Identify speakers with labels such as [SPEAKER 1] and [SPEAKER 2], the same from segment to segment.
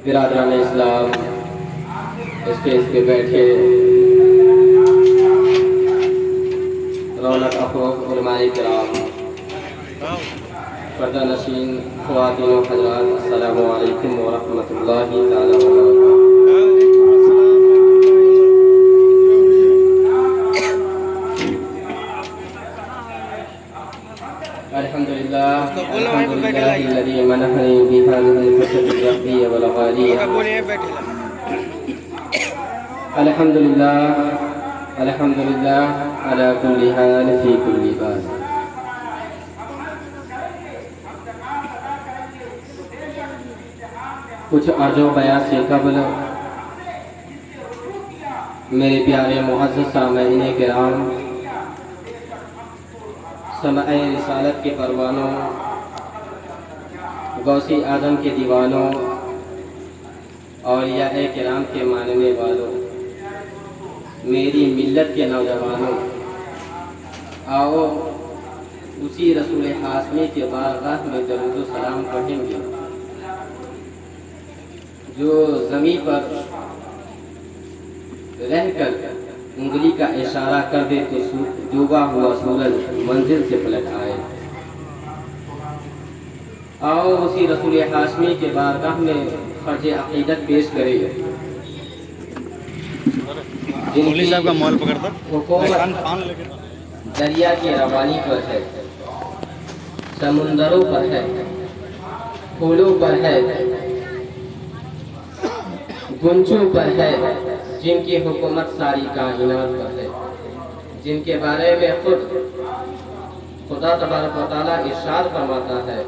[SPEAKER 1] برادران اسلام، اسٹیج پہ بیٹھے رونق افروز علماء کرام، پردہ نشین خواتین و حضرات، السلام علیکم ورحمۃ اللہ تعالی وبرکاتہ۔ الحمدللہ الذی منحنی بهذه الفترة الرقیة والغالیة۔ الحمدللہ علی کل حال فی کل بال۔ کچھ عرض و بیان سے قبل میرے پیارے معزز سامعین کرام، سمع رسالت کے پروانوں، غوث اعظم کے دیوانوں، اولیاء کرام کے ماننے والوں، میری ملت کے نوجوانوں، آؤ اسی رسول ہاشمی کے بارگاہ میں درود و سلام پڑھیں گے جو زمین پر رہ کر انگلی کا اشارہ کر دے تو ڈوبا ہوا سورج منزل سے پلٹ آئے۔ آؤ اسی رسول ہاشمی کے بارگاہ میں خرج عقیدت پیش کرے
[SPEAKER 2] مولوی صاحب کا موبائل پکڑتا
[SPEAKER 1] حکومت دریا کی روانی پر ہے، سمندروں پر ہے، پھولوں پر ہے، گنچوں پر ہے، جن کی حکومت ساری کائنات پر ہے، جن کے بارے میں خود خدا تبارک و تعالیٰ ارشاد فرماتا ہے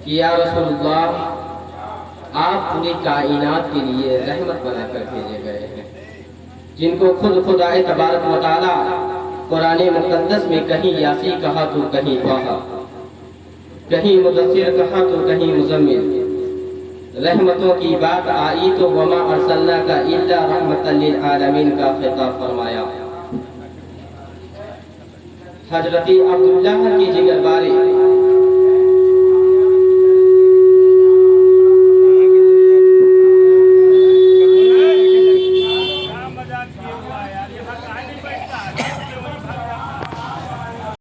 [SPEAKER 1] کہ یا رسول اللہ، آپ پوری کائنات کے لیے رحمت بنا کر بھیجے گئے ہیں، جن کو خود خدا تبارک و تعالیٰ قرآن مقدس میں کہیں یاسی کہا تو کہیں طٰہٰ، کہیں مدثر کہا تو کہیں مزمل، رحمتوں کی بات آئی تو وما ارسلناک الا رحمۃ للعالمین کا خطاب فرمایا۔ حضرت عبداللہ کی جگر باری